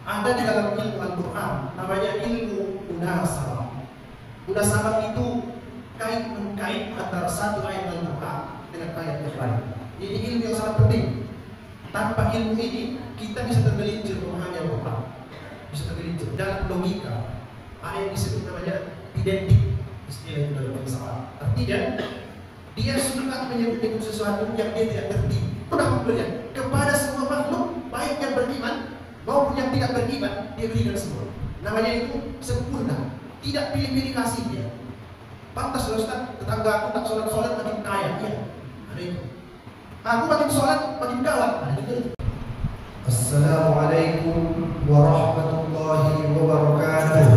Ada di dalam ilmu Al-Quran, namanya ilmu munasabah. Munasabah itu kait-mengkait antara satu ayat Al-Quran dengan ayat yang lain. Ini ilmu yang sangat penting. Tanpa ilmu ini kita bisa tergelincir memahami Al-Quran, bisa tergelincir dalam logika. Ada yang disebut namanya identik, istilah itu dalam bahasa Arab. Artinya dia suka menyebut sesuatu yang dia tidak ngerti. Pernah melihat kepada semua makhluk, baik yang beriman maupun yang tidak beriman, dia berikan semua. Namanya itu sempurna, tidak pilih-pilih kasihnya. Pantas Ustaz, tetangga aku tak sholat makin kaya, ya. Ada itu. Aku makin sholat makin kawan. Ada itu. Assalamualaikum warahmatullahi wabarakatuh.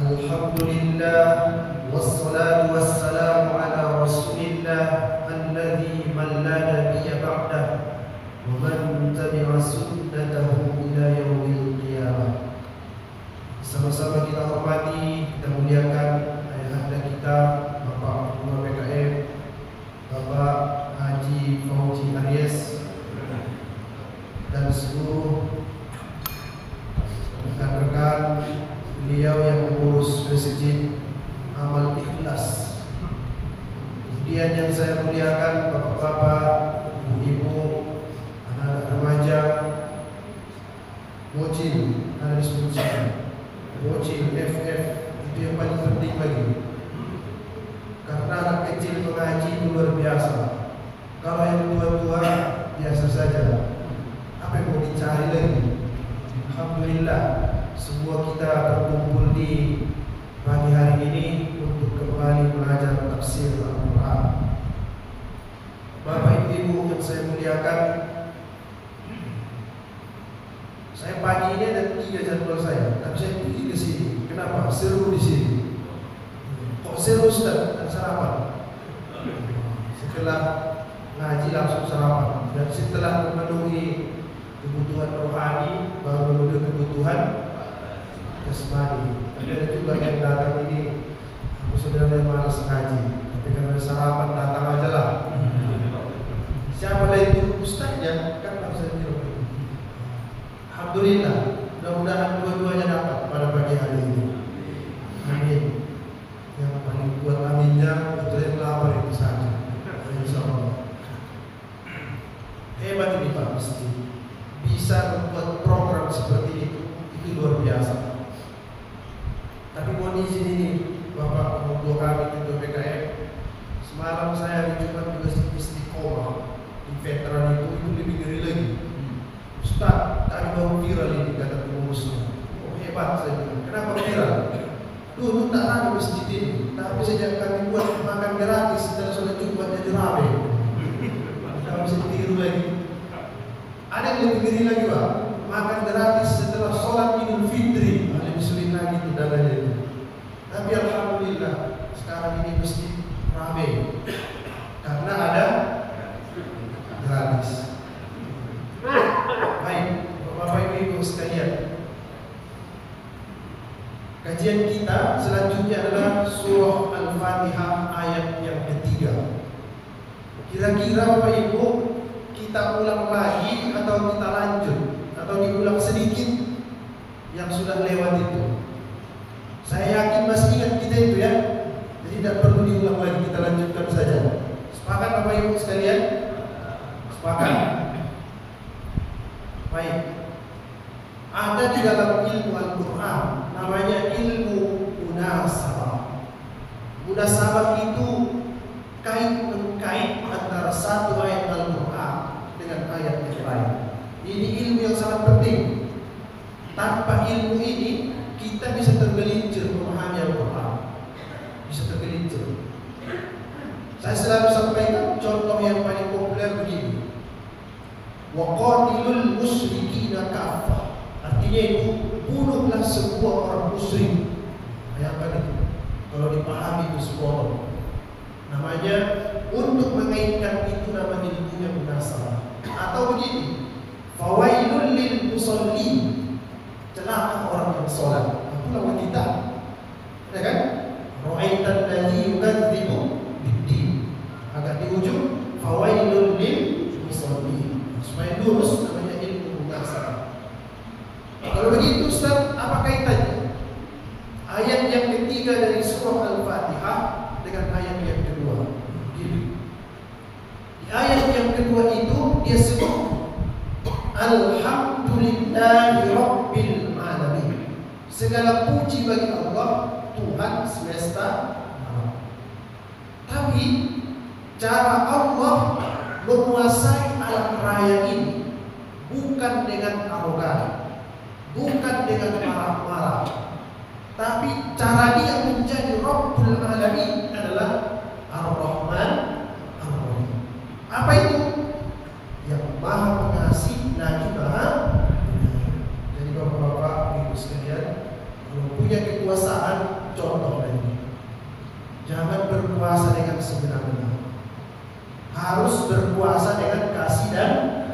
Alhamdulillah wassalatu wassalamu ala rasulillah alladzi man la nabiyya ba'dah wa man tabi'a sunnatahu ila yaumil qiyamah. Sama-sama kita hormati, kita muliakan ayahanda kita Bapak Ketua PKM Bapak Haji Fauzi Aries dan seluruh rekan-rekan beliau yang mengurus Masjid Amal Ikhlas. Kemudian yang saya muliakan bapak-bapak, ibu-ibu, anak-anak remaja, bocil, ada disebut bocil, FF, itu yang paling penting lagi. Karena anak kecil mengaji itu luar biasa. Kalau yang tua-tua biasa saja. Apa yang mau dicari lagi? Alhamdulillah, semua kita berkumpul di pagi hari ini untuk kembali belajar tafsir Al-Quran. Bapak Ibu yang saya muliakan, saya pagi ini ada 3 jadwal saya, tapi saya pilih ke sini. Kenapa? Seru di sini. Kok seru Ustaz? Dan sarapan. Setelah ngaji langsung sarapan, dan setelah memenuhi kebutuhan rohani baru memenuhi kebutuhan jasmani. Ada juga yang datang ini, aku saudara malas ngaji, tapi karena sarapan datang aja lah. Siapa lagi ustaznya kan harus saya bilang. Alhamdulillah, mudah-mudahan dua-duanya dapat pada pagi hari ini. Amin. Yang paling kuat aminnya itu yang lapar itu saja. Insyaallah. Hebat ini Pak Mesti. Bisa membuat program seperti itu luar biasa. Tapi mohon izin ini Bapak Ketua kami Ketua PKM, semalam saya hari Jumat juga istiqomah di veteran itu lebih ngeri lagi. Ustaz, tadi baru viral ini kata pengurusnya. Oh hebat saya bilang. Kenapa viral? Dulu tak ada masjid ini, tapi sejak kami buat makan gratis setelah sholat Jumat jadi rame. Kita bisa tiru lagi. Ada yang lebih ngeri lagi Pak, makan gratis setelah sholat Idul Fitri. Ada disulit lagi itu dananya itu. Tapi alhamdulillah sekarang ini mesti rame karena ada gratis. Baik, Bapak Ibu sekalian, kajian kita selanjutnya adalah surah Al-Fatihah ayat yang ketiga. Kira-kira Bapak Ibu kita ulang lagi atau kita lanjut atau diulang sedikit yang sudah lewat itu? Saya yakin masih ingat kita itu ya. Jadi tidak perlu diulang lagi, kita lanjutkan saja. Sepakat Bapak Ibu sekalian? Sepakat. Baik. Ada di dalam ilmu Al-Quran namanya ilmu munasabah. Munasabah itu kait-mengkait antara satu ayat Al-Quran dengan ayat yang lain. Ini ilmu yang sangat penting. Tanpa ilmu ini kita bisa tergelincir memahami Al-Quran, bisa tergelincir. Saya selalu sampaikan contoh yang paling populer begini. Waqatilul musyrikina kaffah. Artinya itu bunuhlah semua orang musyrik. Bayangkan itu. Kalau dipahami itu semua. Namanya untuk mengaitkan itu nama ilmunya munasabah. Atau begini. Fawailul lil musallin. Celaka orang yang sholat. Itulah wanita. Ya kan? Ra'aitan ladzi yukadzibu bid-din. Agak di ujung fawailul lil jurus namanya ilmu muhasabah. Kalau begitu Ustaz, apa kaitannya ayat yang ketiga dari surah Al-Fatihah dengan ayat yang kedua? Di ayat yang kedua itu dia sebut Alhamdulillahi Rabbil Alamin. Segala puji bagi Allah, Tuhan semesta alam. Tapi cara Allah menguasai alam raya ini bukan dengan arogan, bukan dengan marah-marah, tapi cara dia menjadi Rabbul Alamin adalah Ar-Rahman Ar-Rahim. Apa itu? Yang Maha Pengasih lagi Maha Penyayang. Jadi bapak-bapak, ibu sekalian, kalau punya kekuasaan, contoh lagi, jangan berkuasa dengan sebenar-benar. Harus berkuasa dengan kasih dan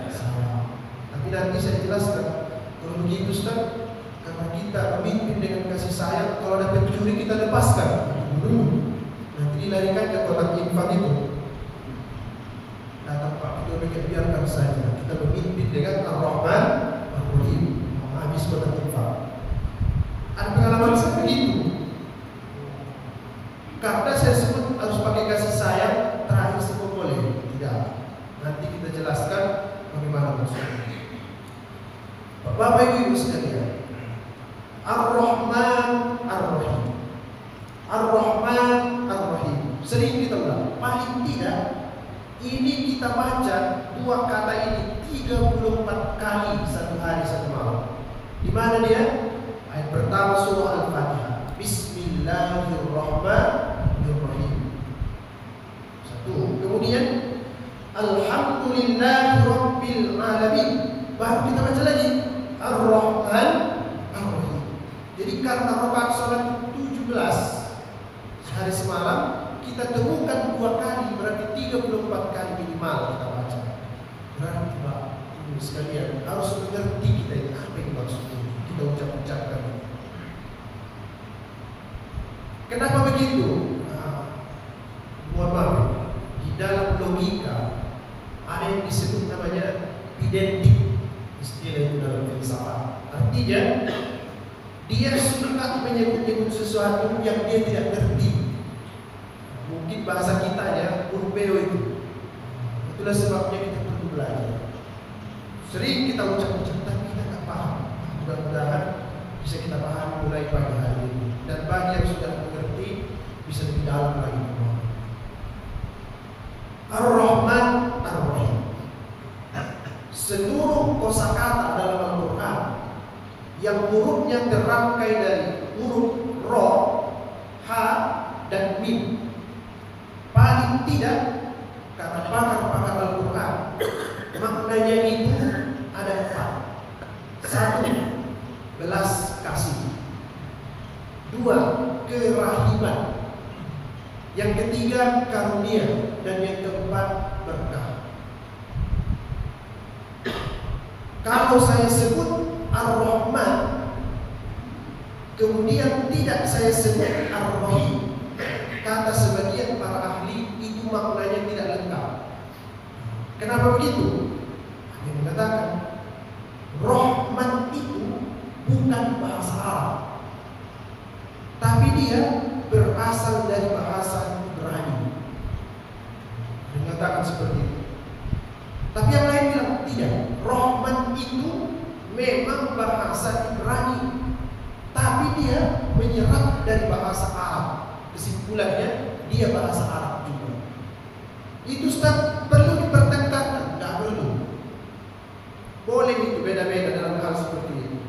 sayang. Tapi nanti saya jelaskan. Kalau begitu Ustaz, karena kita memimpin dengan kasih sayang, kalau ada pencuri kita lepaskan dulu. Nanti dilarikan ke kotak infak itu. Datang Pak, kita biarkan saja. Kita memimpin dengan Ar-Rahman Ar-Rahim. Habis kotak infak. Ada pengalaman saya begitu. Karena saya sebut harus pakai kasih sayang, terakhir sebut boleh. Tidak. Nanti kita jelaskan bagaimana maksudnya. Bapak Ibu sekalian, Ar-Rahman Ar-Rahim. Ar-Rahman Ar-Rahim. Sering kita ulang. Paling tidak ini kita baca dua kata ini 34 kali satu hari satu malam. Di mana dia? Ayat pertama surah Al-Fatihah. Bismillahirrahmanirrahim. Satu. Kemudian Alhamdulillahi Rabbil Alamin. Baru kita baca lagi Ar-Rahman Ar-Rahim. Jadi karena rakaat salat 17 sehari semalam, kita temukan dua kali, berarti 34 kali minimal kita baca. Berarti Pak, Ibu sekalian harus mengerti kita ini apa yang maksudnya kita ucapkan. Kenapa begitu? Mohon maaf, di dalam logika ada yang disebut namanya identik, istilah itu dalam filsafat. Artinya dia suka menyebut-nyebut sesuatu yang dia tidak ngerti. Mungkin bahasa kita ya urbeo itu. Itulah sebabnya kita perlu belajar. Sering kita ucap-ucap tapi kita tak paham. Mudah-mudahan bisa kita paham mulai pagi hari ini. Dan bagi yang sudah mengerti bisa lebih dalam lagi. Ar-Rahman Ar-Rahim. Seluruh kosakata dalam Al-Quran yang hurufnya terangkai dari huruf Ra, Ha, dan Mim, paling tidak kata pakar-pakar Al-Quran maknanya itu ada 4. 1. Belas kasih. 2. Kerahiman. Yang ketiga karunia. Dan yang keempat berkah. Kalau saya sebut Ar-Rahman, kemudian tidak saya sebut Ar-Rahim, kata sebagian para ahli itu maknanya tidak lengkap. Kenapa begitu? Dia mengatakan Rahman itu bukan bahasa Arab, tapi dia berasal dari bahasa Ibrani. Dia mengatakan seperti itu. Tapi yang lain bilang tidak. Rahman itu memang bahasa Ibrani, tapi dia menyerap dari bahasa Arab. Kesimpulannya dia bahasa Arab juga. Itu Ustaz perlu dipertentangkan? Tidak perlu. Boleh itu beda-beda dalam hal seperti itu.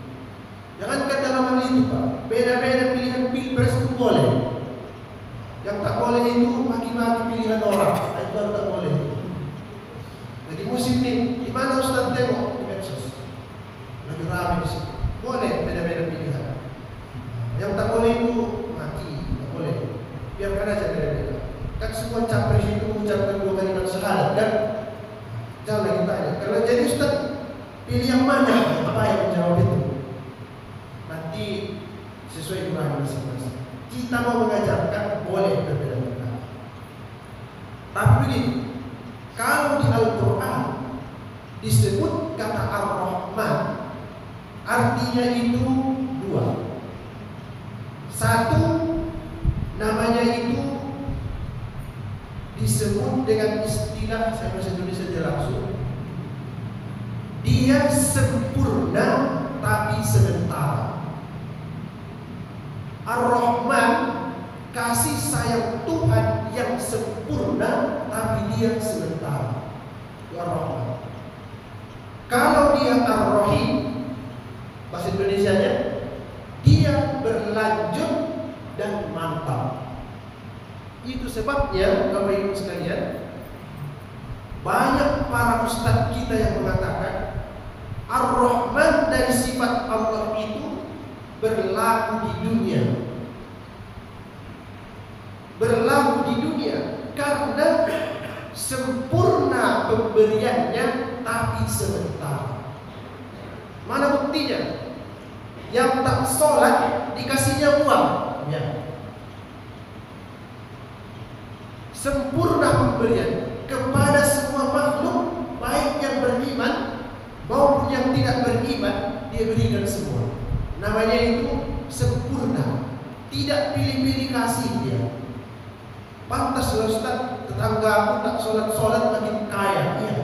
Jangankan dalam hal itu Pak, beda-beda pilihan pilpres itu boleh. Yang tak boleh itu maki-maki pilihan orang. Itu baru tak boleh. Jadi musim ini, di mana Ustaz tengok di medsos? Lagi ramai di situ. Boleh beda-beda pilihan. Yang tak boleh itu maki, tak boleh. Biarkan aja beda-beda. Kan semua capres itu mengucapkan 2 kalimat syahadat kan? Jangan lagi tanya. Kalau jadi Ustaz, pilih yang mana? Apa yang menjawab itu? Nanti sesuai dengan masing-masing. Kita mau mengajarkan boleh berbeda-beda. Tapi begini, kalau di Al-Quran disebut kata Ar-Rahman artinya itu dua. Satu, namanya itu disebut dengan istilah, saya bahasa Indonesia saja langsung, dia sempurna tapi sementara. Ar-Rahman, kasih sayang Tuhan yang sempurna tapi dia sementara. Ar-Rahman. Kalau dia Ar-Rahim, bahasa Indonesianya, dia berlanjut dan mantap. Itu sebabnya Bapak Ibu sekalian, banyak para ustaz kita yang mengatakan Ar-Rahman dari sifat Allah itu berlaku di dunia. Berlaku di dunia karena sempurna pemberiannya tapi sebentar. Mana buktinya? Yang tak sholat dikasihnya uang, ya. Sempurna pemberian kepada semua makhluk, baik yang beriman maupun yang tidak beriman, dia berikan semua. Namanya itu sempurna, tidak pilih-pilih kasih dia. Pantas Ustaz, tetangga aku tak sholat makin kaya, iya,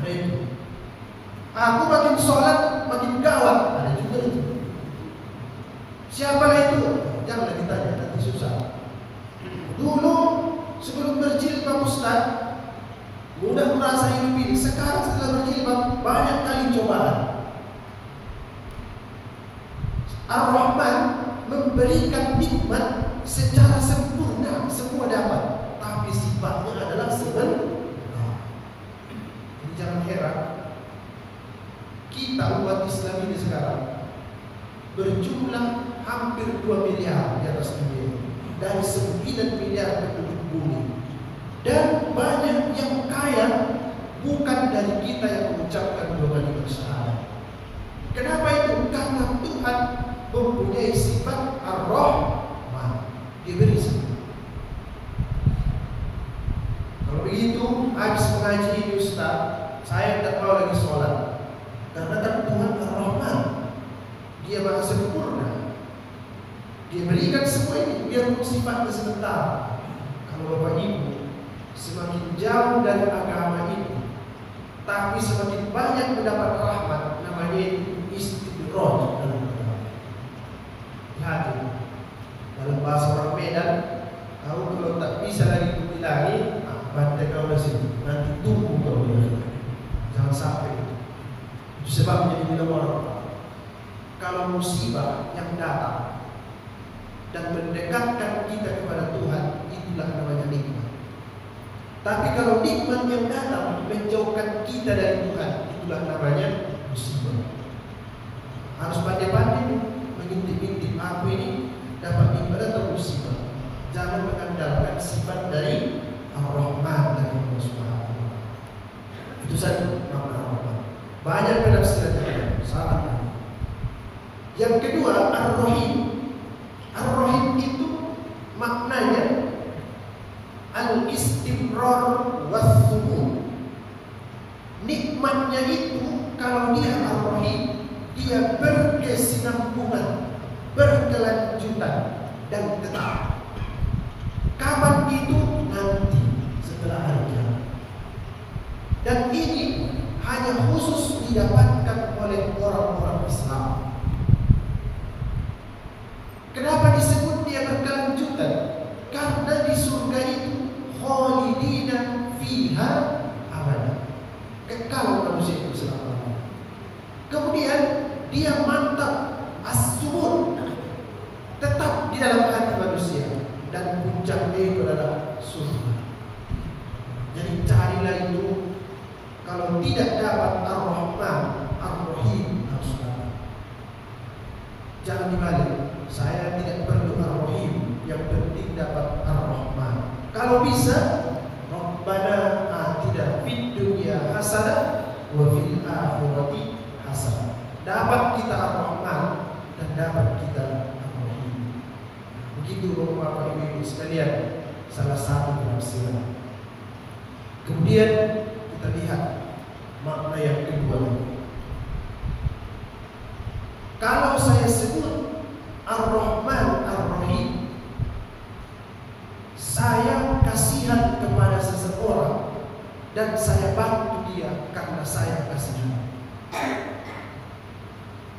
ada itu. Aku makin sholat makin gawat, ada juga itu. Siapalah itu? Janganlah ditanya, nanti susah. Dulu sebelum berjilbab Ustaz, mudah merasa hidup ini. Sekarang setelah berjilbab, banyak kali cobaan. Ar-Rahman memberikan nikmat secara sempurna, semua dapat, tapi sifatnya adalah sebentar. Jadi jangan heran, kita umat Islam ini sekarang berjumlah hampir 2 miliar di atas dunia, dari 9 miliar penduduk bumi, dan banyak yang kaya bukan dari kita yang mengucapkan 2 kalimat syahadat. Kenapa itu? Karena Tuhan mempunyai sifat Ar-Rahman, diberi semua. Kalau begitu, habis mengaji ini Ustaz, saya tidak mau lagi sholat, karena kan Tuhan Ar-Rahman, dia maha sempurna. Dia berikan semua ini, biarpun sifatnya sebentar. Kalau Bapak Ibu semakin jauh dari agama ini, tapi semakin banyak mendapat rahmat, namanya istidraj dalam agama. Hati. Dalam bahasa orang Medan, kau kalau tak bisa lagi kubilangi, bantai kau di sini, nanti tunggu kau di. Jangan sampai. Itu sebabnya dibilang orang, kalau musibah yang datang dan mendekatkan kita kepada Tuhan, itulah namanya nikmat. Tapi kalau nikmat yang datang menjauhkan kita dari Tuhan, itulah namanya musibah. Harus pandai-pandai mengintip-intip, aku ini dapat nikmat atau musibah. Jangan mengandalkan sifat dari Ar-Rahman dari Allah Subhanahu wa Ta'ala. Itu saja makna Ar-Rahman. Banyak penafsiran sangat banyak. Yang kedua, Ar-Rahim. Ar-Rahim itu maknanya al-istimrar was-subur. Nikmatnya itu kalau dia Ar-Rahim, dia berkesinambungan, berkelanjutan dan tetap. Kapan itu? Nanti setelah hari kiamat. Dan ini hanya khusus didapatkan oleh orang-orang Islam. Kenapa disebut dia berkelanjutan? Karena di surga itu khalidina fiha abada, kekal manusia itu selama-lamanya. Kemudian dia mantap as-subur, tetap di dalam hati manusia, dan puncaknya itu adalah surga. Jadi carilah itu. Kalau tidak dapat Ar-Rahman, Ar-Rahim harus dapat. Jangan dibalik. Saya tidak perlu Ar-Rahim, yang penting dapat Ar-Rahman. Kalau bisa, Rabbana atina fid dunya hasanah wa fil akhirati hasanah. Dapat kita Ar-Rahman dan dapat kita Ar-Rahim. Begitu Bapak Ibu sekalian, salah satu penafsiran. Kemudian kita lihat makna yang kedua. dan saya bantu dia karena saya kasihan.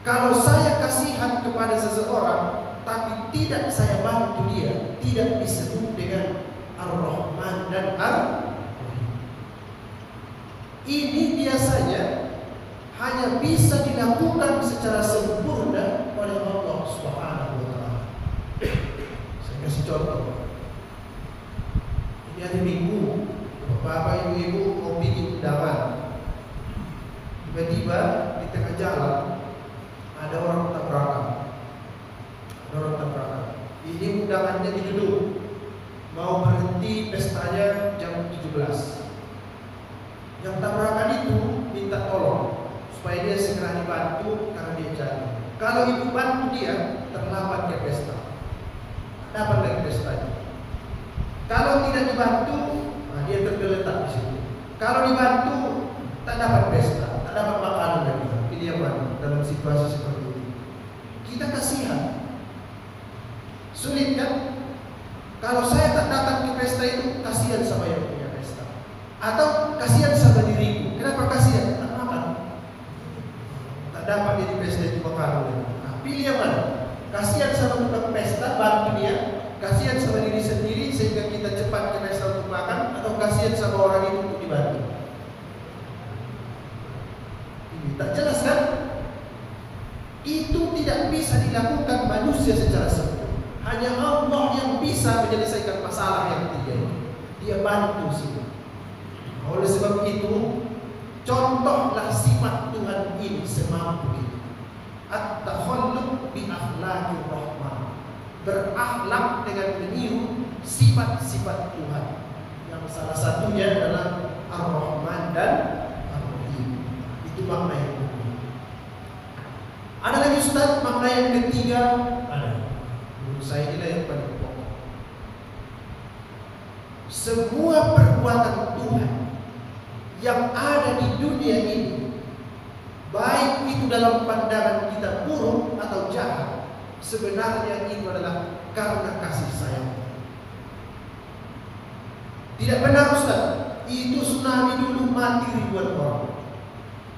Kalau saya kasihan kepada seseorang tapi tidak saya bantu dia, tidak disebut dengan Ar-Rahman dan Ar-Rahim. Ini biasanya hanya bisa dilakukan secara sempurna oleh Allah Subhanahu wa Ta'ala. Saya kasih contoh. Ini hari Minggu, Bapak Ibu mau bikin undangan. Tiba-tiba di tengah jalan ada orang tabrakan. Ini undangannya di gedung, mau berhenti pestanya jam 17. Yang tabrakan itu minta tolong supaya dia segera dibantu karena dia jatuh. Kalau ibu bantu dia, terlambat ke pesta, dapat lagi pestanya. Kalau tidak dibantu, dia tergeletak di situ. Kalau dibantu, tak dapat pesta, tak dapat makanan lagi. Pilih yang mana dalam situasi seperti ini? Kita kasihan. Sulit kan? Kalau saya tak datang ke pesta itu, kasihan sama yang punya pesta. Atau kasihan sama diriku. Kenapa kasihan? Tak makan. Tak dapat jadi pesta itu makanan. Nah, pilih yang mana? Kasihan sama tukang pesta, bantu dia. Kasihan sama diri sendiri sehingga kita cepat ke pesta untuk makan. Atau kasihan sama orang itu untuk dibantu. Ini tak jelas kan? Itu tidak bisa dilakukan manusia secara sempurna. Hanya Allah yang bisa menyelesaikan masalah yang tiga ini. Dia bantu semua. Oleh sebab itu, contohlah sifat Tuhan ini semampu itu. At-takhalluq bi akhlaqir rahman. Berakhlak dengan meniru sifat-sifat Tuhan. Yang salah satunya adalah Ar-Rahman dan Ar-Rahim. Itu makna yang kedua. Ada lagi Ustaz, makna yang ketiga ada. Saya inilah yang paling pokok. Semua perbuatan Tuhan yang ada di dunia ini, baik itu dalam pandangan kita buruk atau jahat, sebenarnya itu adalah karena kasih sayang. Tidak benar Ustaz, itu tsunami dulu mati ribuan orang.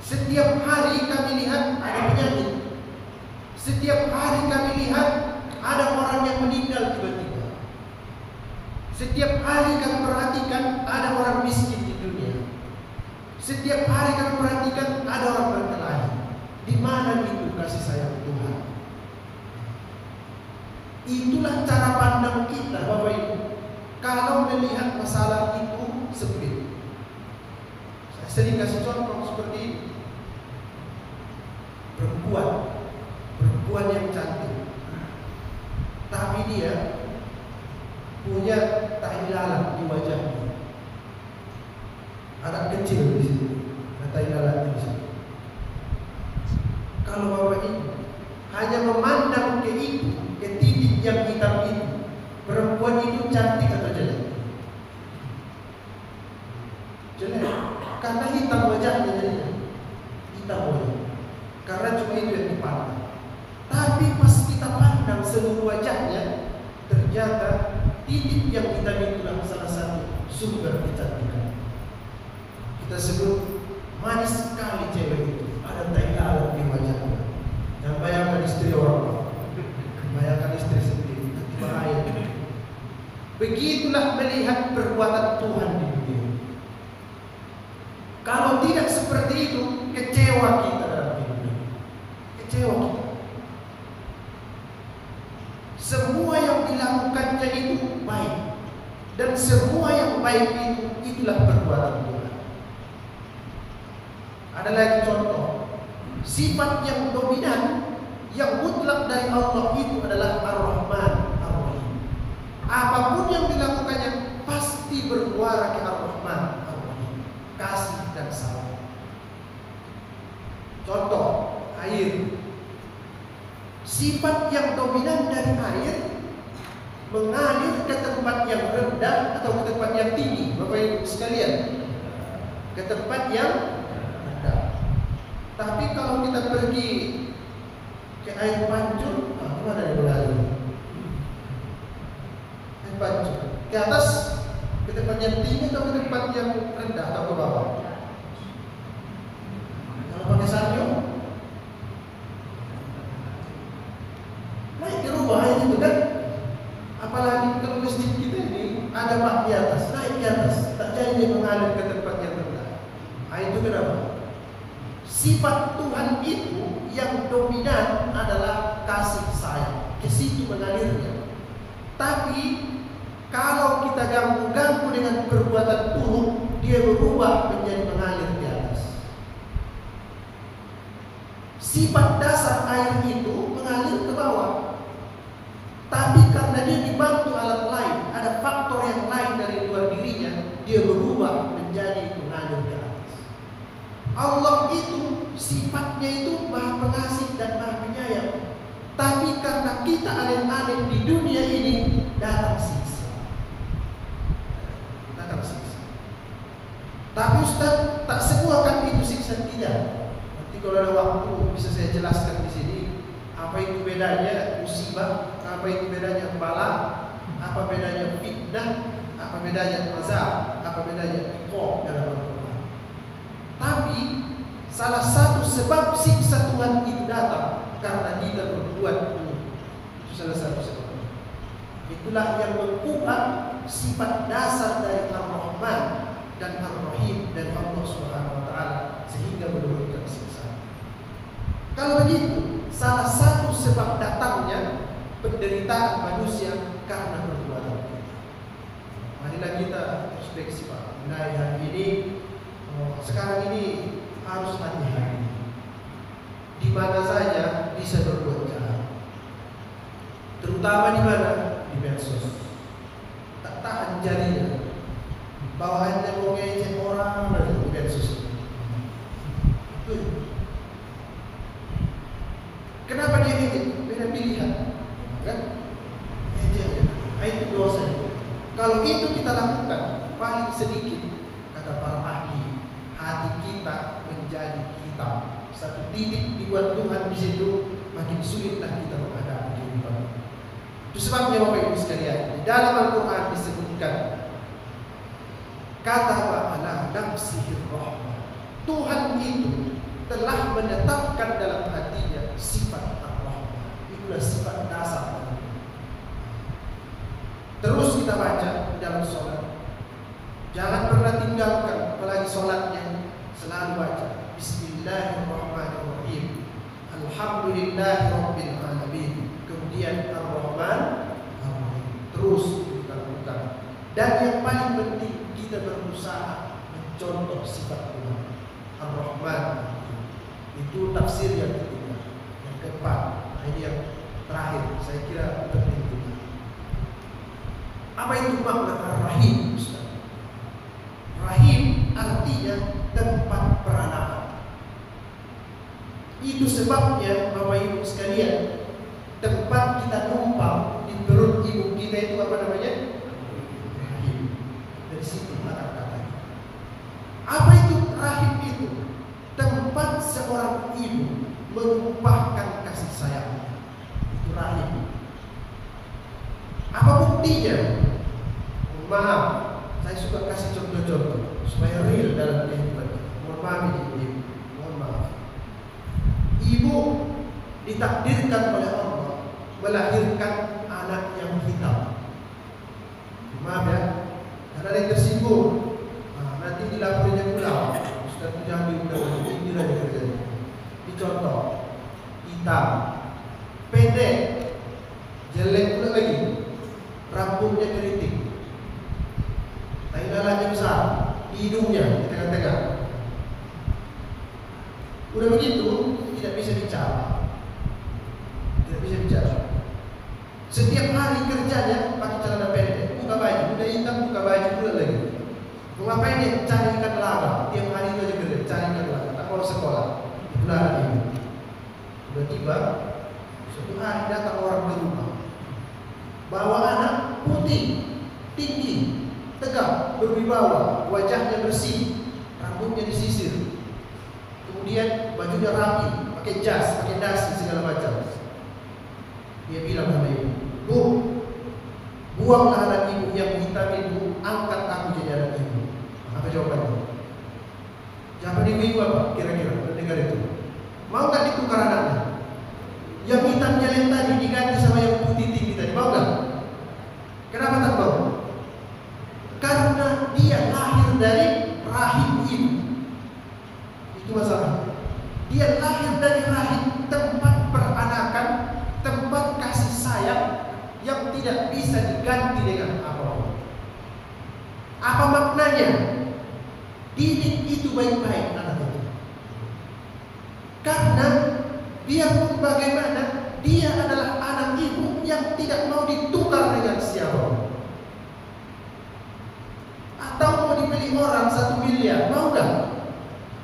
Setiap hari kami lihat ada penyakit. Setiap hari kami lihat ada orang yang meninggal tiba-tiba. Setiap hari kami perhatikan ada orang miskin di dunia. Setiap hari kami perhatikan ada orang berkelahi. Di mana itu kasih sayang Tuhan? Itulah cara pandang kita, Bapak Ibu. Kalau melihat masalah itu sempit. Saya sering kasih contoh seperti ini. Perempuan yang cantik, tapi dia punya tai lalat di wajahnya. Anak kecil di situ, ada tai lalat di situ. Kalau Bapak Ibu hanya memandang ke itu, ke titik yang hitam itu, perempuan itu cantik atau jelek? Jelek, karena hitam wajahnya jadinya. Hitam wajahnya, karena cuma itu yang dipandang. Tapi pas kita pandang seluruh wajahnya, ternyata titik yang hitam itulah salah satu sumber kecantikan. Kita sebut manis sekali cewek itu, ada tai lalat di wajahnya. Yang bayangkan istri orang, bayangkan istri sendiri, bahaya. Begitulah melihat perbuatan Tuhan di dunia. Kalau tidak seperti itu, kecewa kita dalam hidup ini. Kecewa kita. Semua yang dilakukannya itu baik, dan semua yang baik itu itulah perbuatan Tuhan. Ada lagi contoh, sifat yang dominan, yang mutlak dari Allah itu adalah Ar-Rahman, Ar-Rahim. Apapun yang dilakukannya pasti bermuara ke Ar-Rahman, Ar-Rahim, kasih dan sayang. Contoh, air. Sifat yang dominan dari air mengalir ke tempat yang rendah atau ke tempat yang tinggi, Bapak Ibu sekalian, ke tempat yang rendah. Tapi kalau kita pergi ke air pancur, mana yang mengalir? Air pancur ke atas, ke tempat yang tinggi atau ke tempat yang rendah atau ke bawah? Kalau pakai sanyo, naik ke rumah itu kan. Apalagi kalau masjid kita ini ada bak di atas, naik ke atas, tak jadi dia mengalir ke tempat yang rendah. Nah, itu kenapa? Sifat Tuhan itu yang dominan adalah kasih sayang, ke situ mengalirnya. Tapi kalau kita ganggu dengan perbuatan buruk, dia berubah menjadi mengalir di atas. Sifat dasar air itu mengalir ke bawah. Tapi karena dia dibantu alat lain, ada faktor yang lain dari luar dirinya, dia berubah menjadi mengalir ke atas. Allah itu sifatnya itu Maha Pengasih dan Maha Penyayang. Tapi karena kita alim-alim di dunia ini, datang siksa. Tapi Ustaz, tak semua kan itu siksa, tidak. Nanti kalau ada waktu bisa saya jelaskan di sini apa itu bedanya musibah, apa itu bedanya bala, apa bedanya fitnah, apa bedanya azab, apa bedanya iqab dalam Al-Quran. Tapi salah satu sebab siksa Tuhan itu datang karena kita berbuat buruk. Itu salah satu sebab. Itulah yang mengubah sifat dasar dari Ar-Rahman dan Ar-Rahim dari Allah Subhanahu wa taala sehingga menurunkan siksa. Kalau begitu, salah satu sebab datangnya penderitaan manusia karena perbuatan kita. Marilah kita introspeksi Pak. Mengenai hari ini, sekarang ini harus hati-hati. Di mana saja bisa berbuat jahat. Terutama di mana? Di medsos. Tak tahan jarinya. Bawaannya mau ngecek orang dari medsos. Itu. Kenapa dia ngecek? Beda pilihan. Kan? Ngecek. Itu dosa. Kalau itu kita lakukan, paling sedikit kata para ahli, hati kita menjadi hitam. Satu titik dibuat Tuhan di situ, makin sulitlah kita menghadapi kehidupan. Itu sebabnya Bapak Ibu sekalian, di dalam Al-Quran disebutkan kata wa'ala nafsihir rahmah. Tuhan itu telah menetapkan dalam hatinya sifat ar-rahmah. Itulah sifat dasar. Terus kita baca di dalam sholat. Jangan pernah tinggalkan, apalagi sholatnya selalu baca Bismillahirrahmanirrahim, Alhamdulillahirabbil alamin. Kemudian Ar-Rahman Ar-Rahim. Terus kita lakukan. Dan yang paling penting kita berusaha mencontoh sifat Tuhan. Ar-Rahman. Itu tafsir yang ketiga. Yang keempat, ini yang terakhir, saya kira penting juga. Apa itu makna Ar-Rahim, Ustaz? Rahim artinya tempat peranakan. Itu sebabnya Bapak Ibu sekalian, tempat kita numpang di perut ibu kita itu apa namanya? Rahim. Dari situ kata-katanya. Apa itu rahim itu? Tempat seorang ibu menumpahkan kasih sayangnya. Itu rahim. Apa buktinya? Maaf, saya suka kasih contoh-contoh supaya real dalam kehidupan. Mohon maaf ibu, mohon maaf. Ibu ditakdirkan oleh Allah melahirkan anak yang hitam. Maaf ya, karena ada yang tersinggung. Nanti dilaporinnya pulang. Ustaz itu jangan diundang, ini lagi kerjanya. Dicontoh, hitam, pendek, jelek pula lagi, rambutnya keriting. Tainalanya besar, hidungnya di tengah-tengah. Udah begitu, tidak bisa bicara. Tidak bisa bicara. Setiap hari kerjanya pakai celana pendek, buka baju, udah hitam, buka baju pula lagi. Mau ngapain dia? Cari ikan laga. Tiap hari itu aja kerja, cari ikan laga. Tak mau sekolah. Itulah anak ini. Tiba-tiba, suatu hari datang orang ke rumah. Bawa anak putih, tinggi, tegap, berwibawa, wajahnya bersih, rambutnya disisir, kemudian bajunya rapi, pakai jas, pakai dasi segala macam. Dia bilang sama ibu, Bu, buanglah anak ibu yang hitam itu, angkat aku jawabannya. Jawaban ibu-ibu apa kira-kira mendengar itu? Mau nggak ditukar anaknya? Yang hitam yang tadi diganti sama yang putih tinggi tadi, mau nggak? Kenapa tak mau? Karena dia lahir dari rahim ibu. Itu masalah. Dia lahir dari rahim, tempat peranakan, tempat kasih sayang yang tidak bisa diganti dengan apapun. Apa maknanya? Didik itu baik-baik anak itu. Karena biarpun bagaimana, dia adalah anak ibu yang tidak mau ditukar dengan siapa. Atau mau dibeli orang 1 miliar, mau gak?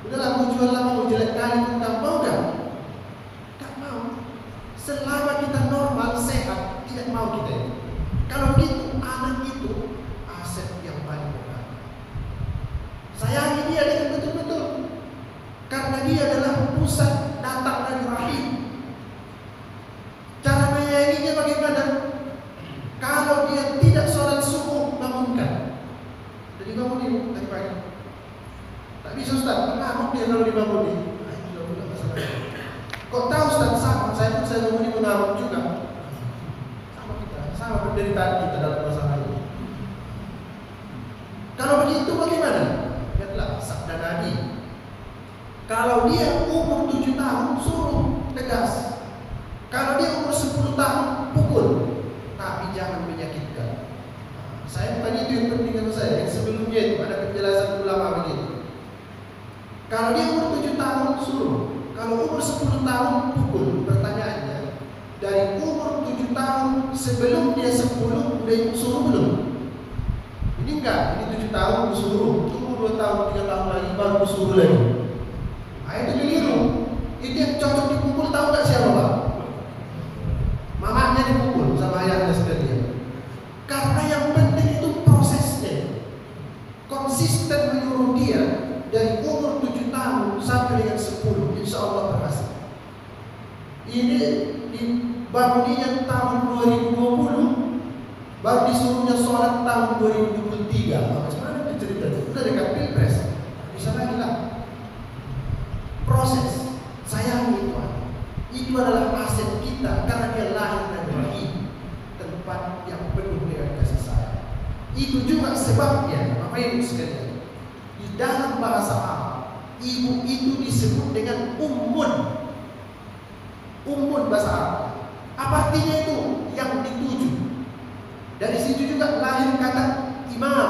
Udahlah mau jual lama, mau jelek kali tentang, mau gak? Gak mau. Selama kita normal, sehat, tidak mau kita itu. Kalau begitu, anak itu aset yang paling berharga. Sayangi dia dengan betul-betul, karena dia adalah pusat datang dari rahim. Cara menyayanginya bagaimana? Kalau dia tidak sholat subuh, bangunkan. Jadi bangunin tadi pagi. Tak bisa Ustaz, kenapa dia kalau dibangunin? Nah, itu sudah masalah. Kok tahu Ustaz? Sama, saya bangunin mengamuk juga. Sama kita, sama penderitaan kita dalam masalah ini. Kalau begitu bagaimana? Lihatlah sabda Nabi. Kalau dia umur 7 tahun, suruh tegas. Kalau dia umur 10 tahun, pukul. Tapi jangan menyakitkan. Saya bukan itu yang penting dengan saya. Yang sebelumnya itu ada penjelasan ulama begitu. Kalau dia umur 7 tahun, suruh. Kalau umur 10 tahun, pukul. Pertanyaannya, dari umur 7 tahun sebelum dia 10, udah suruh belum? Ini enggak, ini 7 tahun suruh. Tunggu 2 tahun, 3 tahun lagi, baru suruh lagi. Nah, itu keliru. Itu yang cocok dipukul, tahu gak siapa Pak? Mamanya dipukul sama ayahnya sekalian. Karena yang penting itu prosesnya. Konsisten menyuruh dia dari umur 7 tahun sampai dengan 10, insya Allah berhasil. Ini dibangunnya tahun 2020, baru disuruhnya sholat tahun 2023. Bagaimana itu ceritanya? Udah dekat pilpres, bisa lagi lah. Proses sayang itu adalah aset kita karena dia lahir dari tempat yang penuh dengan kasih sayang. Itu juga sebabnya, Bapak Ibu sekalian, di dalam bahasa Arab, ibu itu disebut dengan ummun. Ummun bahasa Arab. Apa artinya itu? Yang dituju. Dari situ juga lahir kata imam.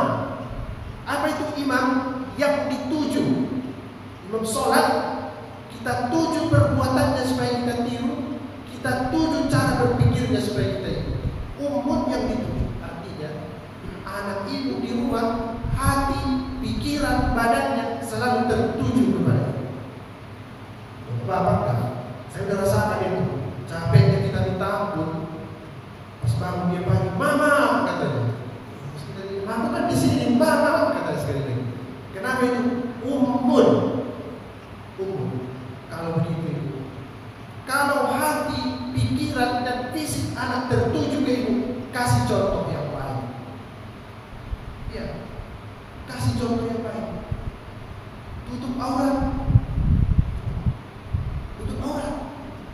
Apa itu imam? Yang dituju. Imam sholat, kita tuju perbuatannya supaya kita tiru, kita tuju cara berpikirnya supaya kita ikut. Umum yang dituju, artinya anak ibu di rumah, hati, pikiran, badannya selalu tertuju kepada itu. Bapak kan, saya sudah rasakan itu. Capeknya kita ditampun, pas bangun dia pagi, mama katanya. Mama kan di sini, mama kata sekali lagi. Kenapa itu? Umum. Kalau begitu, kalau hati, pikiran dan fisik anak tertuju ke ibu, kasih contoh yang baik. Ya, kasih contoh yang baik. Tutup aurat,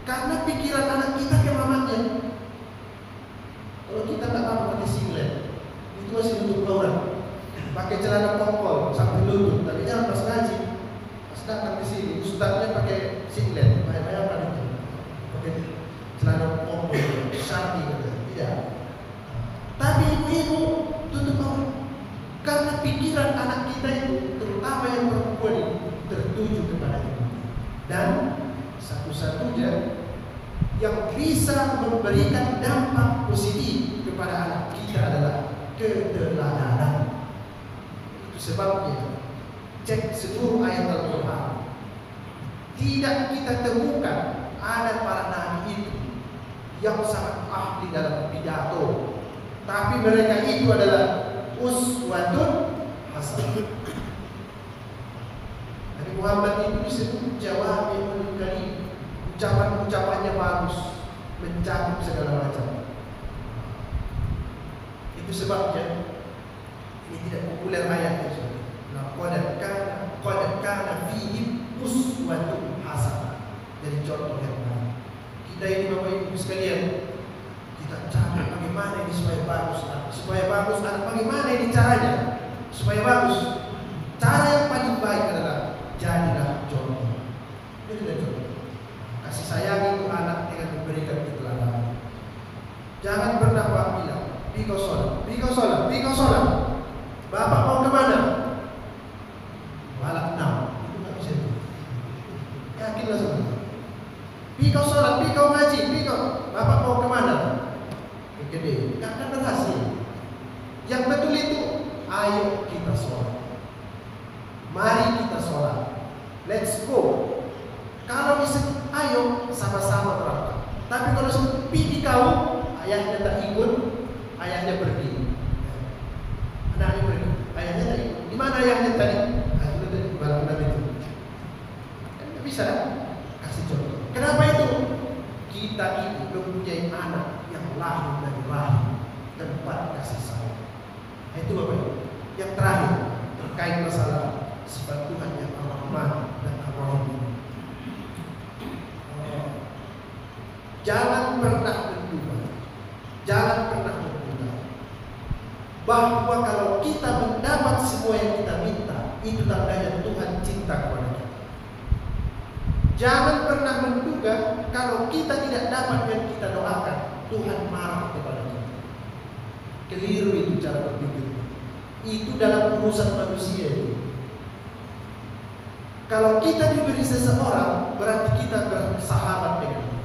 karena pikiran anak kita ke mamanya. Kalau kita tak mampu pakai singlet, itu masih tutup aurat. Pakai celana kongkol sampai lutut, tapi jangan pas ngaji. Datang di sini, ustaznya pakai singlet, bayang-bayang itu, pakai celana pompo, syarti gitu, tidak. Tapi ibu-ibu tutup aurat, karena pikiran anak kita itu, terutama yang perempuan itu, tertuju kepada itu. Dan satu-satunya yang bisa memberikan dampak positif kepada anak kita adalah keteladanan. Itu sebabnya. Cek seluruh ayat Al-Quran, tidak kita temukan ada para nabi itu yang sangat ahli dalam pidato, tapi mereka itu adalah uswatun hasanah. Nabi Muhammad itu disebut jawami'ul kalim, ucapan-ucapannya bagus, mencakup segala macam. Itu sebabnya ini tidak populer ayat itu. Qad kana fihi uswatun hasanah. Jadi contoh yang baik. Kita ini Bapak Ibu sekalian, kita cari bagaimana ini supaya bagus. Supaya bagus, bagaimana ini caranya? Supaya bagus. Cara yang paling baik adalah jadilah contoh. Jadilah contoh. Kasih sayang itu anak dengan memberikan keteladanan. Jangan pernah Pak bilang, "Piko sholat. Bapak mau kemana?" Malah 6. Itu nggak bisa itu. Yakinlah semua. Piko sholat, piko ngaji, piko. Bapak mau kemana? Gede. Nggak akan berhasil. Yang betul itu, ayo kita sholat. Mari kita sholat. Let's go. Kalau bisa, ayo sama-sama berangkat. Tapi kalau sepi kau, ayahnya tak ikut, ayahnya pergi. Anaknya pergi, ayahnya tak ikut. Di mana ayahnya tadi? Ayahnya tadi malam itu. Tidak bisa kasih contoh. Kenapa itu? Kita itu mempunyai anak yang lahir dari rahim tempat kasih sayang. Itu Bapak Ibu. Yang terakhir terkait masalah sifat Tuhan yang Ar-Rahman dan Ar-Rahim. Jangan pernah menduga bahwa kalau kita mendapat semua yang kita minta, itu tandanya Tuhan cinta kepada kita. Jangan pernah menduga kalau kita tidak dapat yang kita doakan, Tuhan marah kepada kita. Keliru itu cara berpikir. Itu dalam urusan manusia itu. Kalau kita diberi seseorang, berarti kita bersahabat dengan dia.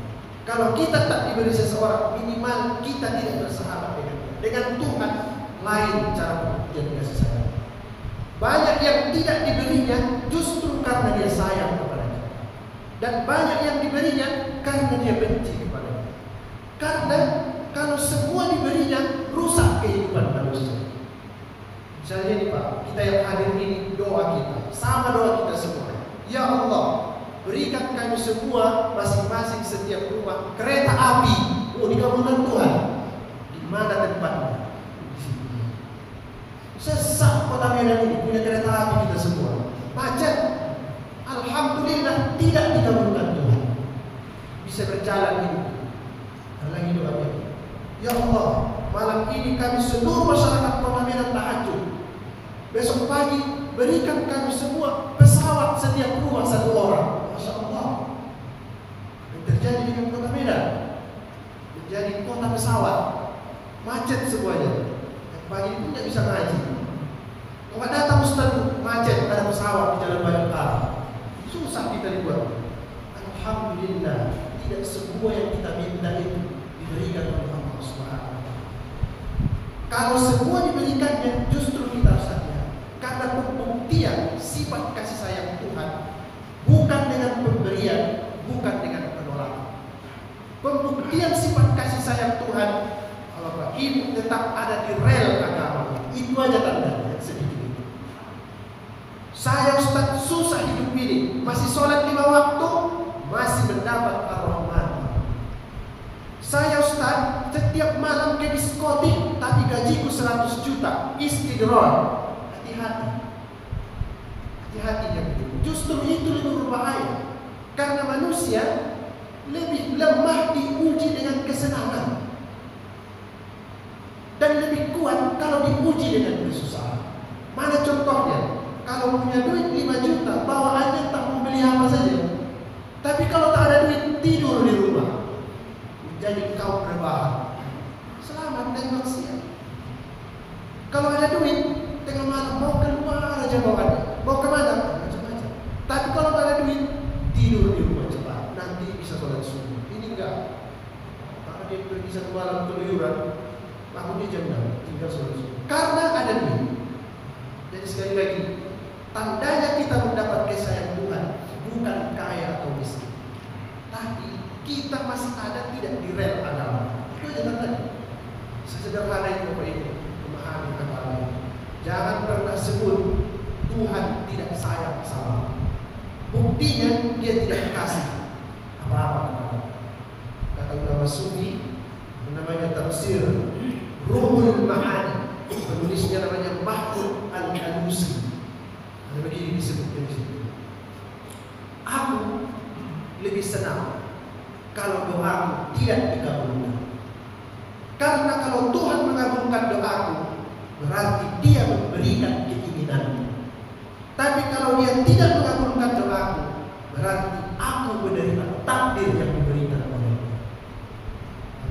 Kalau kita tak diberi seseorang, minimal kita tidak bersahabat dengan dia. Dengan Tuhan lain cara pembuktian kasih sayang. Banyak yang tidak diberinya justru karena dia sayang kepada kita. Dan banyak yang diberinya karena dia benci kepada kita. Karena kalau semua diberinya, rusak kehidupan manusia. Misalnya ini Pak, kita yang hadir ini, doa kita sama doa kita semua. Ya Allah, berikan kami semua masing-masing setiap rumah kereta api. Oh, dikabulkan Tuhan. Di mana tempatnya? Sesak Kota Medan ini punya kereta api kita semua. Macet. Alhamdulillah tidak dikabulkan Tuhan. Bisa berjalan ini. Dan lagi doa. Ya Allah, malam ini kami seluruh masyarakat Kota Medan tahajud. Besok pagi berikan kami semua pesawat setiap rumah 1 orang. Masya Allah. Yang terjadi dengan Kota Medan menjadi kota pesawat, macet semuanya. Yang pagi itu tidak bisa ngaji. Kalau datang Ustaz, macet, ada pesawat di jalan Bayangkara. Susah kita dibuat. Alhamdulillah, tidak semua yang kita minta itu diberikan oleh Allah Subhanahu wa Ta'ala. Kalau semua diberikannya, justru kita harus hati-hati. Karena pembuktian sifat kasih sayang Tuhan bukan dengan pemberian, bukan dengan penolakan. Pembuktian sifat kasih sayang Tuhan, kalau Bapak Ibu tetap ada di rel agama, itu aja tandanya sedikit itu. Saya Ustaz susah hidup ini, masih sholat 5 waktu, masih mendapat Ar-Rahman. Saya Ustaz setiap malam ke diskotik, tapi gajiku 100 juta, istidroj. Hati-hati yang itu. Justru itu lebih berbahaya. Karena manusia lebih lemah diuji dengan kesenangan. Dan lebih kuat kalau diuji dengan kesusahan. Mana contohnya? Kalau punya duit 5 juta, bawaannya tak mau beli apa saja. Tapi kalau tak ada duit, tidur di rumah. Menjadi kaum rebahan. Selamat dan maksiat. Kalau ada duit, tengah malam mau keluar aja bawaannya. Mau kemana? Macam-macam. Tapi kalau tak ada duit, tidur di rumah cepat. Nanti bisa sholat subuh. Ini enggak. Karena dia pergi 1 malam keluyuran, bangun di jam 6, tinggal sholat subuh. Karena ada duit. Jadi sekali lagi, tandanya kita mendapat kasih sayang Tuhan bukan kaya atau miskin, tapi kita masih ada tidak di rel agama. Itu aja tandanya. Sesederhana itu Bapak Ibu, memahami kata Allah. Jangan pernah sebut Tuhan tidak sayang sama. Buktinya dia tidak kasih apa-apa. Kata ulama sufi, namanya tafsir Ruhul Ma'ani, penulisnya namanya Mahmud Al-Alusi. begini disebutkan di situ. Aku lebih senang kalau doaku tidak dikabulkan. Karena kalau Tuhan mengabulkan doaku, berarti Dia memberikan keinginanku. Tapi kalau Dia tidak mengabulkan doaku, berarti aku menerima takdir yang diberikan oleh-Nya.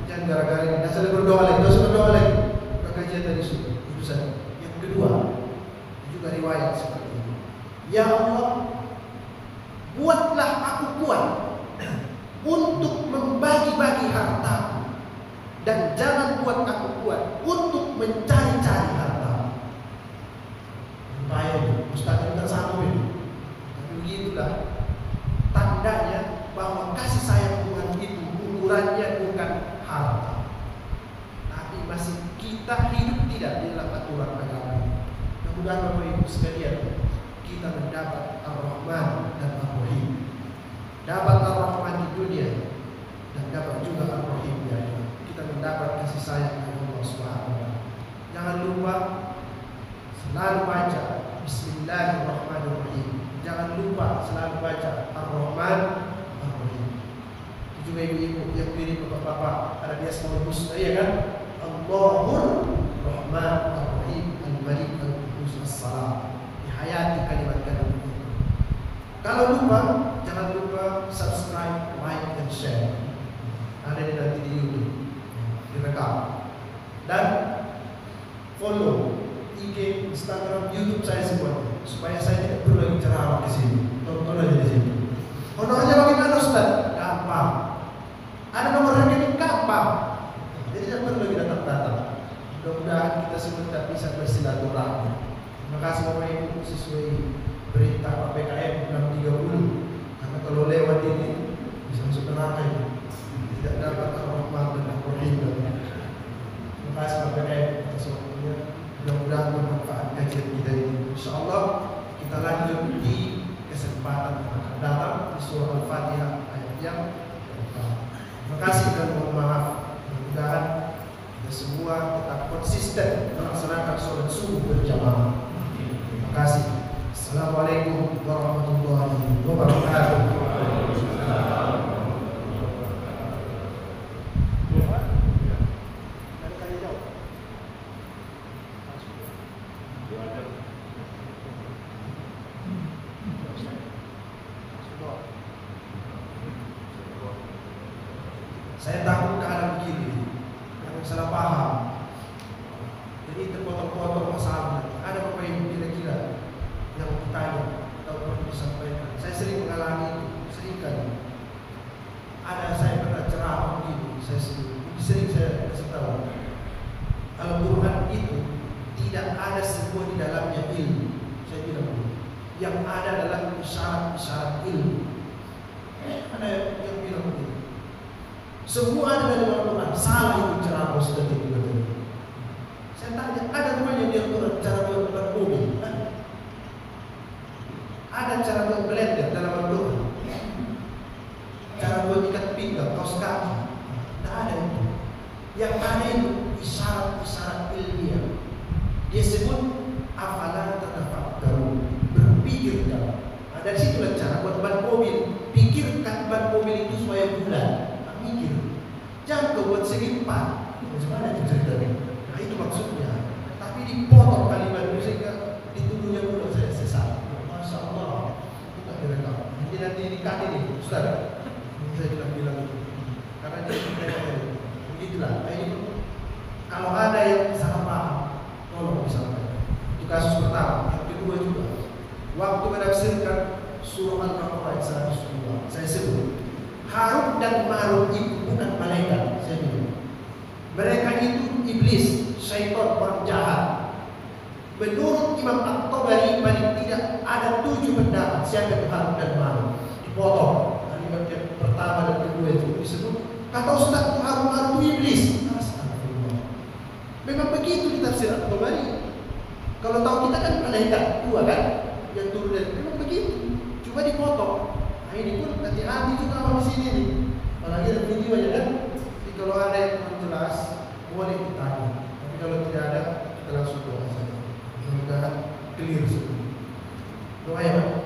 Jangan gara-gara ini, tidak usah berdoa lagi, tidak usah berdoa lagi. Kajian tadi sudah, itu saja. Yang kedua, juga riwayat seperti ini. Ya Allah, buatlah aku kuat untuk membagi-bagi hartaku, dan jangan buat aku kuat untuk mencari-cari harta. Bahaya, Ustaz tidak sanggup ini. Tapi begitulah tandanya bahwa kasih sayang Tuhan itu ukurannya bukan harta, tapi masih kita hidup tidak di dalam aturan agama. Mudah-mudahan Bapak Ibu sekalian, kita mendapat Ar-Rahman dan Ar-Rahim. Dapat Ar-Rahman di dunia dan dapat juga Ar-Rahim di akhirat. Kita mendapat kasih sayang dari Allah Subhanahu wa taala. Jangan lupa selalu baca Bismillahirrahmanirrahim. Jangan lupa selalu baca Ar-Rahman Ar-Rahim. Itu juga ibu-ibu yang pilih bapak-bapak ada di Asmaul Husna, ya kan? Allahur Rahman Ar-Rahim Al-Malik Al-Qudus As-Salam. Dihayati kalimat-kalimat itu. Kalau lupa, jangan lupa subscribe, like, dan share. Ada di nanti di YouTube, direkam. Dan follow IG, Instagram, YouTube saya semua, supaya saya tidak perlu lagi ceramah di sini. Tonton aja di sini. Honornya bagaimana Ustaz? Gampang. Ada nomor rekening, gampang. Jadi tidak perlu lagi datang-datang. Mudah-mudahan kita semua tak bisa bersilaturahmi. Terima kasih Bapak Ibu, sesuai perintah PPKM 630. Karena kalau lewat ini bisa masuk neraka ini. Tidak dapat Ar-Rahman dan Ar-Rahim. Terima kasih PPKM atas waktunya. Mudah-mudahan bermanfaat kajian kita ini. InsyaAllah kita lanjut di kesempatan yang akan datang di surah Al-Fatihah ayat yang keempat. Terima kasih dan mohon maaf. Mudah-mudahan kita semua tetap konsisten melaksanakan sholat subuh berjamaah. Terima kasih. Assalamualaikum warahmatullahi wabarakatuh. Saya takut keadaan begini, yang salah paham. Jadi terpotong-potong masalah. Ada Bapak Ibu kira-kira yang bertanya atau perlu disampaikan. Saya sering mengalami itu, sering kali. Ada saya pernah ceramah begini, sering saya kasih tahu. Al-Quran itu tidak ada semua di dalamnya ilmu. Saya bilang yang ada dalam isyarat-isyarat ilmu. Ada yang bilang begini. Semua ada dalam Al-Quran. Salah itu ceramah sudah betul. Saya tanya, ada rumahnya di Al-Quran cara buat mobil? Ada cara buat blender dalam Al-Quran? Cara buat ikat pinggang, kaos kaki? Tidak ada itu. Yang ada itu isyarat-isyarat ilmiah. Dia sebut afala tatafakkarun, berpikir dalam. Dari situlah cara buat ban mobil. Pikirkan ban mobil itu supaya bulat. Mikir, jangan kau buat segi empat. Bagaimana itu ceritanya? Nah itu maksudnya. Tapi dipotong kalimat itu sehingga dituduhnya pula saya sesat. Masya Allah, itu tak direkam. Jadi nanti nikah ini, Ustaz, saya bilang itu. Karena dia begitulah. Ini kalau ada yang salah paham, tolong disampaikan. Itu kasus pertama. Yang kedua juga, waktu menafsirkan surah Al-Baqarah ayat 102, saya sebut. Harut dan Marut itu bukan malaikat, saya bilang. Mereka itu iblis, syaitan, orang jahat. Menurut Imam At-Tabari paling tidak ada 7 pendapat siapa itu Harut dan Marut. Dipotong. Kalimat yang pertama dan kedua itu disebut. Kata Ustaz itu Harut itu iblis. Astagfirullah. Memang begitu di tafsir At-Tabari. Kalau tahu kita kan malaikat 2 kan, yang turun dari memang begitu. Cuma dipotong. Nah ini pun hati-hati juga kalau di sini nih. Apalagi ada video aja kan. Jadi kalau ada yang kurang jelas, boleh ditanya. Tapi kalau tidak ada, kita langsung doa saja. Mudah-mudahan clear semua. Doa ya Pak.